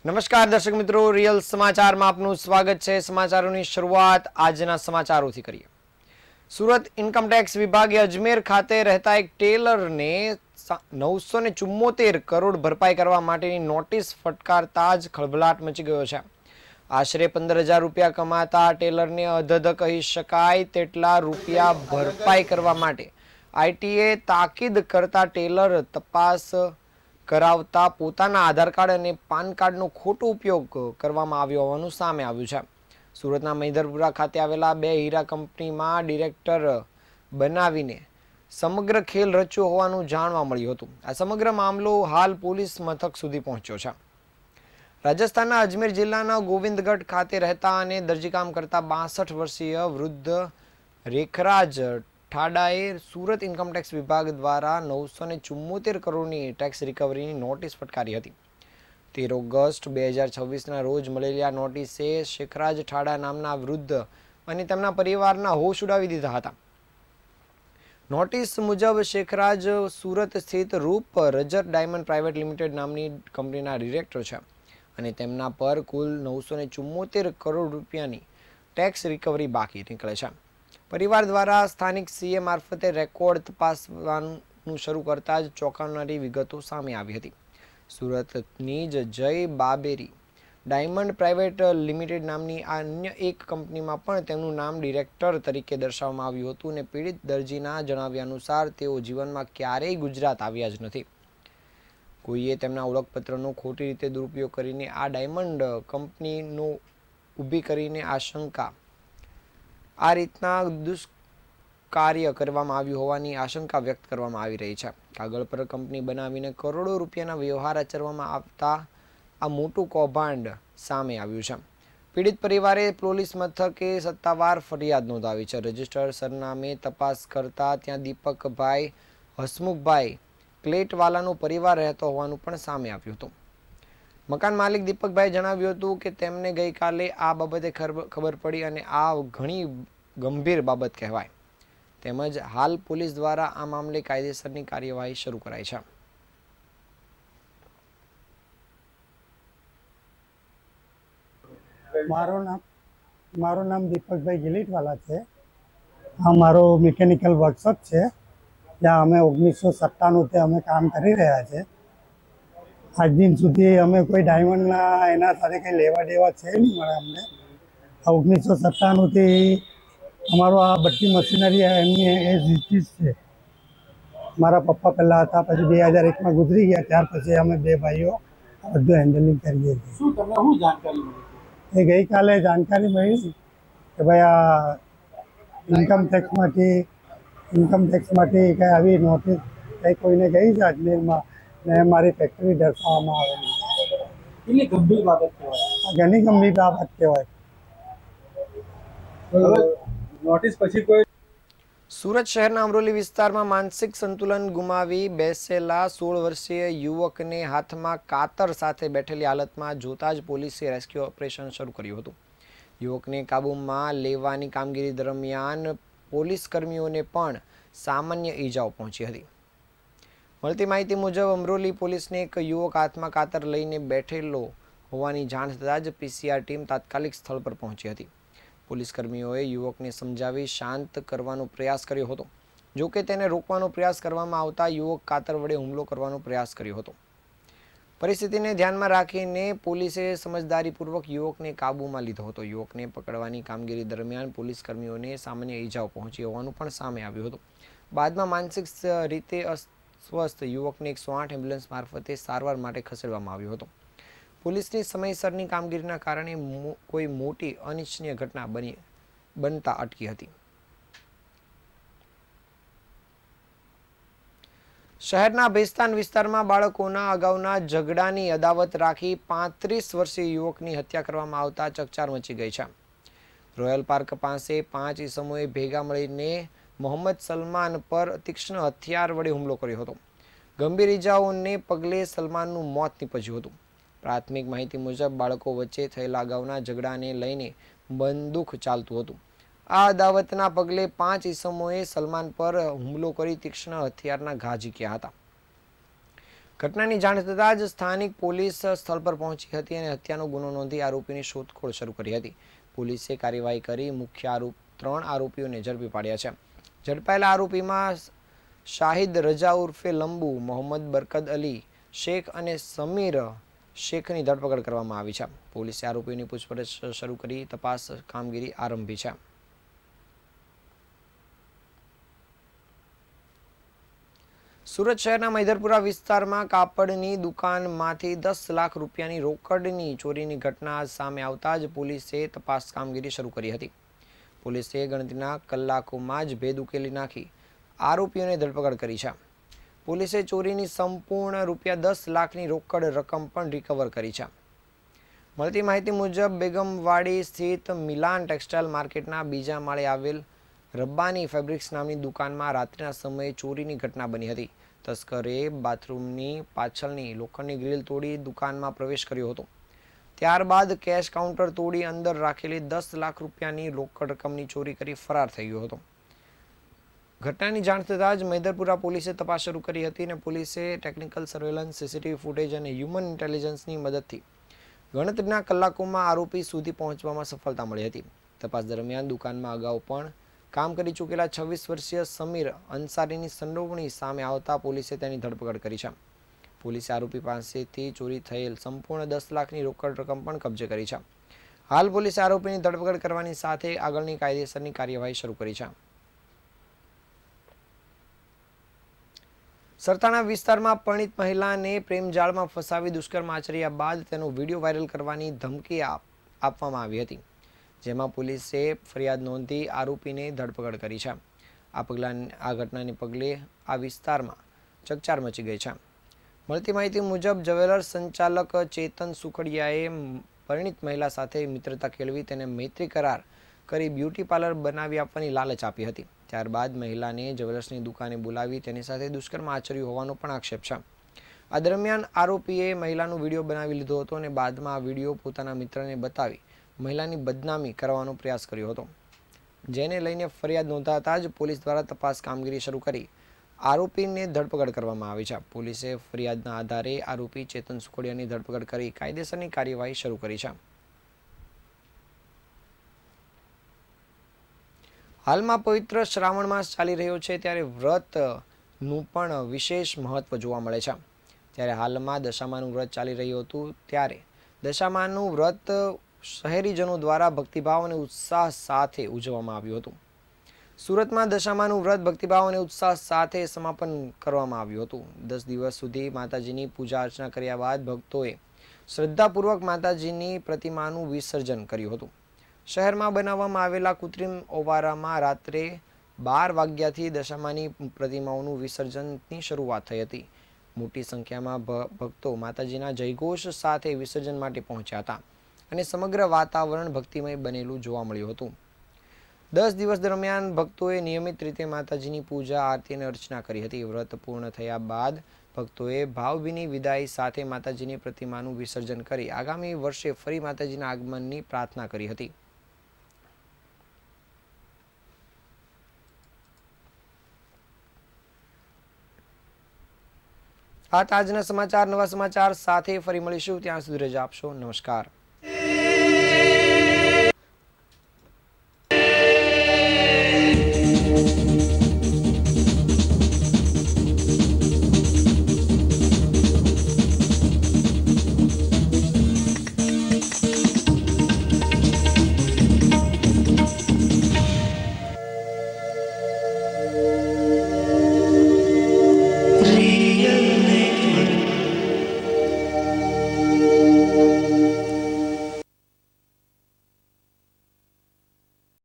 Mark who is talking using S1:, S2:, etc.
S1: નમસ્કાર દર્શક મિત્રો, રિયલ સમાચારમાં આપનું સ્વાગત છે। સમાચારોની શરૂઆત આજના સમાચારોથી કરીએ। સુરત ઇન્કમટેક્સ વિભાગે અજમેર ખાતે રહેતા એક ટેલરને 974 કરોડ ભરપાઈ કરવા માટેની નોટિસ ફટકારતા જ ખળભળાટ મચી ગયો છે। આશરે 15,000 રૂપિયા કમાતા આ ટેલરને અધધ કહી શકાય તેટલા રૂપિયા ભરપાઈ કરવા માટે આઈટીએ તાકીદ કરતા ટેલર તપાસ કરાવતા પોતાના આધાર કાર્ડ અને પાન કાર્ડનો ખોટો ઉપયોગ કરવામાં આવ્યો હોવાનું સામે આવ્યું છે। સુરતના મહિધરપુરા ખાતે આવેલા 2 હીરા કંપનીમાં ડિરેક્ટર બનાવીને સમગ્ર ખેલ રચ્યો હોવાનું જાણવા મળ્યું હતું। આ સમગ્ર મામલો હાલ પોલીસ મથક સુધી પહોંચ્યો છે। રાજસ્થાનના અજમેર જિલ્લાના ગોવિંદગઢ ખાતે રહેતા અને દરજીકામ કરતા 62 વર્ષીય વૃદ્ધ રેખરાજ ઠાડાએ સુરત ઇન્કમટેક્સ વિભાગ દ્વારા 974 કરોડની ટેક્સ રિકવરીની નોટિસ ફટકારી હતી। 13 ઓગસ્ટ 2026ના રોજ મળેલી આ નોટિસે શેખરાજ ઠાડા નામના વૃદ્ધ અને તેમના પરિવારના હોશ ઉડાવી દીધા હતા। નોટિસ મુજબ શેખરાજ સુરત સ્થિત રૂપ રજત ડાયમંડ પ્રાઇવેટ લિમિટેડ નામની કંપનીના ડિરેક્ટર છે અને તેમના પર કુલ 974 કરોડ રૂપિયાની ટેક્સ રિકવરી બાકી નીકળે છે। પરિવાર દ્વારા સ્થાનિક સીએ મારફતે રેકોર્ડ તપાસવાનું શરૂ કરતા જ ચોંકાવનારી વિગતો સામે આવી હતી। સુરતની જ જય બાબેરી ડાયમંડ પ્રાઇવેટ લિમિટેડ નામની અન્ય એક કંપનીમાં પણ તેમનું નામ ડિરેક્ટર તરીકે દર્શાવવામાં આવ્યું હતું અને પીડિત દરજીના જણાવ્યા અનુસાર તેઓ જીવનમાં ક્યારેય ગુજરાત આવ્યા જ નથી। કોઈએ તેમના ઓળખપત્રનો ખોટી રીતે દુરુપયોગ કરીને આ ડાયમંડ કંપનીનો ઊભી કરીને આ રીતના દુષ્કાર્ય કરવામાં આવ્યું હોવાની આશંકા વ્યક્ત કરવામાં આવી રહી છે। કાગળ પર કંપની બનાવીને કરોડો રૂપિયાના વ્યવહાર આચરવામાં આવતા આ મોટું કૌભાંડ સામે આવ્યું છે। પીડિત પરિવારે પોલીસ મથકે સત્તાવાર ફરિયાદ નોંધાવી છે। રજિસ્ટર સરનામે તપાસ કરતા ત્યાં દીપકભાઈ હસમુખભાઈ ક્લેટવાલાનો પરિવાર રહેતો હોવાનું પણ સામે આવ્યું હતું। મકાન માલિક દીપકભાઈ જણાવ્યું હતું કે તેમને ગઈકાલે આ બાબતે ખબર પડી અને આ ઘણી ગંભીર બાબત કહેવાય। તેમજ હાલ પોલીસ દ્વારા આ મામલે કાયદેસરની કાર્યવાહી શરૂ કરાઈ છે।
S2: મારું નામ દીપકભાઈ ગિલીટવાલા છે। આ મારો મિકેનિકલ વર્કશોપ છે, જ્યાં અમે 1997થી અમે કામ કરી રહ્યા છે। આજ દિન સુધી અમે કોઈ ડાયમંડના એના સાથે કંઈ લેવા દેવા છે નહીં મળે અમને। 1997થી અમારો આ બધી મશીનરી એમની એ રીતિ છે। મારા પપ્પા પહેલાં હતા, પછી 2001માં ગુજરી ગયા, ત્યાર પછી અમે 2 ભાઈઓ બધું હેન્ડલિંગ કરીએ છીએ।
S3: શું તમને શું જાણકારી મળી?
S2: એ ગઈકાલે જાણકારી મળી કે ભાઈ આ ઇન્કમટેક્સમાંથી કંઈ આવી નોટિસ કંઈ કોઈને ગઈ છે અજમેરમાં ને મારી ફેક્ટરી દર્શાવવામાં આવેલી છે।
S3: કેટલી ગંભીર બાબત કહેવાય?
S2: આ ઘણી ગંભીર બાબત કહેવાય।
S3: નોટિસ પછી કોઈ
S1: સુરત શહેરના અમરોલી વિસ્તારમાં માનસિક સંતુલન ગુમાવી બેસેલા 16 વર્ષીય યુવકને હાથમાં કાતર સાથે બેઠેલી હાલતમાં જોતા જ પોલીસે રેસ્ક્યુ ઓપરેશન શરૂ કર્યું હતું। યુવકને કાબૂમાં લેવાની કામગીરી દરમિયાન પોલીસ કર્મીઓને પણ સામાન્ય ઈજાઓ પહોંચી હતી। મળતી માહિતી મુજબ અમરોલી પોલીસને એક યુવક હાથમાં કાતર લઈને બેઠેલો હોવાની જાણ થતાં જ પીસીઆર ટીમ તાત્કાલિક સ્થળ પર પહોંચી હતી। પોલીસ કર્મીઓએ યુવકને સમજાવી શાંત કરવાનો પ્રયાસ કર્યો હતો, જોકે તેને રોકવાનો પ્રયાસ કરવામાં આવતા યુવક કાતર વડે હુમલો કરવાનો પ્રયાસ કર્યો હતો। પરિસ્થિતિને ધ્યાનમાં રાખીને પોલીસે સમજદારીપૂર્વક યુવકને કાબૂમાં લીધો હતો। યુવકને પકડવાની કામગીરી દરમિયાન પોલીસ કર્મીઓને સામાન્ય ઈજાઓ પહોંચી હોવાનું પણ સામે આવ્યું હતું। બાદમાં માનસિક રીતે અસ્વસ્થ યુવકને 108 એમ્બ્યુલન્સ મારફતે સારવાર માટે ખસેડવામાં આવ્યો હતો। પોલીસની સમયસરની કામગીરીના કારણે કોઈ મોટી અનિચ્છનીય ઘટના બનતા અટકી હતી। શહેરના ભેસ્તાન વિસ્તારમાં બાળકોના અગાઉના ઝઘડાની અદાવત રાખી 35 વર્ષીય યુવકની હત્યા કરવામાં આવતા ચકચાર મચી ગઈ છે। રોયલ પાર્ક પાસે 5 ઈસમોએ ભેગા મળીને મોહમ્મદ સલમાન પર તીક્ષ્ણ હથિયાર વડે હુમલો કર્યો હતો। ગંભીર ઈજાઓને પગલે સલમાનનું મોત નીપજ્યું હતું। પ્રાથમિક માહિતી મુજબ બાળકો વચ્ચે થયેલા અગાઉના ઝઘડાને લઈને બંદૂક ચાલતું હતું। આ અદાવતના પગલે 5 ઈસમોએ સલમાન પર હુમલો કરી તીક્ષ્ણ હથિયારના ઘા ઝીક્યા હતા। ઘટનાની જાણ થતાં જ સ્થાનિક પોલીસ સ્થળ પર પહોંચી હતી અને હત્યાનો ગુનો નોંધી આરોપીની શોધખોળ શરૂ કરી હતી. પોલીસે કાર્યવાહી કરી મુખ્ય 3 આરોપીઓને ઝડપી પાડ્યા છે. ઝડપાયેલા આરોપીમાં શાહિદ રજા ઉર્ફે લંબુ, મોહમ્મદ બરકત અલી શેખ અને સમીર શેખની ધરપકડ કરવામાં આવી છે. પોલીસે આરોપીઓની પૂછપરછ શરૂ કરી તપાસ કામગીરી આરંભી છે. સુરત શહેરના મૈદરપુરા વિસ્તારમાં કાપડની દુકાનમાંથી 10 લાખ રૂપિયાની રોકડની ચોરીની ઘટના સામે આવતા જ પોલીસે તપાસ કામગીરી શરૂ કરી હતી. પોલીસે ગણતરીના કલાકોમાં જ ભેદ ઉકેલી નાખી આરોપીઓને ધરપકડ કરી છે. પોલીસે ચોરીની સંપૂર્ણ રૂપિયા 10 લાખની રોકડ રકમ પણ રિકવર કરી છે. મળતી માહિતી મુજબ બેગમવાડી સ્થિત મિલાન ટેક્સટાઇલ માર્કેટના બીજા માળે આવેલ રબ્બાની ફેબ્રિક્સ નામની દુકાનમાં રાત્રિના સમયે ચોરીની ઘટના બની હતી. તસ્કરે બાથરૂમની પાછળની લોખંડની ગ્રીલ તોડી દુકાનમાં પ્રવેશ કર્યો હતો. ત્યારબાદ કેશ કાઉન્ટર તોડી અંદર રાખેલી 10 લાખ રૂપિયાની રોકડ રકમની ચોરી કરી ફરાર થઈ ગયો હતો. ઘટનાની જાણ થતાં જ મૈદરપુરા પોલીસે તપાસ શરૂ કરી હતી અને પોલીસે ટેકનિકલ સર્વેલન્સ, સીસીટીવી ફૂટેજ અને હ્યુમન ઇન્ટેલિજન્સની મદદથી ગણતરીના કલાકોમાં આરોપી સુધી પહોંચવામાં સફળતા મળી હતી. તપાસ દરમિયાન દુકાનમાં અગાઉ પણ કામ કરી ચૂકેલા 26 વર્ષીય સમીર અંસારીની સંડોવણી સામે આવતા પોલીસે તેની ધરપકડ કરી છે. પોલીસે આરોપી પાસેથી ચોરી થયેલ સંપૂર્ણ 10 લાખની રોકડ રકમ પણ કબજે કરી છે. હાલ પોલીસે આરોપીની ધરપકડ કરવાની સાથે આગળની કાયદેસરની કાર્યવાહી શરૂ કરી છે. સરથાણા વિસ્તારમાં પરિણીત મહિલાને પ્રેમજાળમાં ફસાવી દુષ્કર્મ આચર્યા બાદ તેનો વિડીયો વાયરલ કરવાની ધમકી આપવામાં આવી હતી, જેમાં પોલીસે ફરિયાદ નોંધી આરોપીને ધરપકડ કરી છે. આ ઘટનાને પગલે આ વિસ્તારમાં ચકચાર મચી ગઈ છે. મળતી માહિતી મુજબ જ્વેલર્સ સંચાલક ચેતન સુખડિયાએ પરિણીત મહિલા સાથે મિત્રતા કેળવી તેને મૈત્રી કરાર કરી બ્યુટી પાર્લર બનાવી આપવાની લાલચ આપી હતી. ત્યારબાદ મહિલાને જ્વેલર્સની દુકાને બોલાવી તેની સાથે દુષ્કર્મ આચર્યું હોવાનો પણ આક્ષેપ છે. આ દરમિયાન આરોપીએ મહિલાનો વિડીયો બનાવી લીધો હતો અને બાદમાં આ વિડીયો પોતાના મિત્રને બતાવી મહિલાની બદનામી કરવાનો પ્રયાસ કર્યો હતો, જેને લઈને ફરિયાદ નોંધાતા જ પોલીસ દ્વારા તપાસ કામગીરી શરૂ કરી આરોપીને ધરપકડ કરવામાં આવી છે. પોલીસે ફરિયાદના આધારે આરોપી ચેતન સુખડિયાની ધરપકડ કરી કાયદેસરની કાર્યવાહી શરૂ કરી છે. હાલમાં પવિત્ર શ્રાવણ માસ ચાલી રહ્યો છે, ત્યારે વ્રતનું પણ વિશેષ મહત્વ જોવા મળે છે. ત્યારે હાલમાં દશામાનું વ્રત ચાલી રહ્યું હતું, ત્યારે દશામાનું વ્રત શહેરીજનો દ્વારા ભક્તિભાવ અને ઉત્સાહ સાથે ઉજવવામાં આવ્યું હતું. સુરતમાં દશામાનું વ્રત ભક્તિભાવ અને ઉત્સાહ સાથે સમાપન કરવામાં આવ્યું હતું. 10 દિવસ સુધી માતાજીની પૂજા અર્ચના કર્યા બાદ ભક્તોએ શ્રદ્ધાપૂર્વક માતાજીની પ્રતિમાનું વિસર્જન કર્યું હતું. શહેરમાં બનાવવામાં આવેલા કૃત્રિમ ઓવારામાં રાત્રે 12 વાગ્યાથી દશામાની પ્રતિમાઓનું વિસર્જનની શરૂઆત થઈ હતી. મોટી સંખ્યામાં ભક્તો માતાજીના જયઘોષ સાથે વિસર્જન માટે પહોંચ્યા હતા અને સમગ્ર વાતાવરણ ભક્તિમય બનેલું જોવા મળ્યું હતું. 10 દિવસ દરમિયાન ભક્તોએ નિયમિત રીતે માતાજીની પૂજા, આરતી અને અર્ચના કરી હતી. વ્રત પૂર્ણ થયા બાદ ભક્તોએ ભાવભીની વિદાય સાથે માતાજીની પ્રતિમાનું વિસર્જન કરી આગામી વર્ષે ફરી માતાજીના આગમનની પ્રાર્થના કરી હતી. આ આજના સમાચાર. નવા સમાચાર સાથે ફરી મળીશું. ત્યાં સુધી રજા આપશો. નમસ્કાર.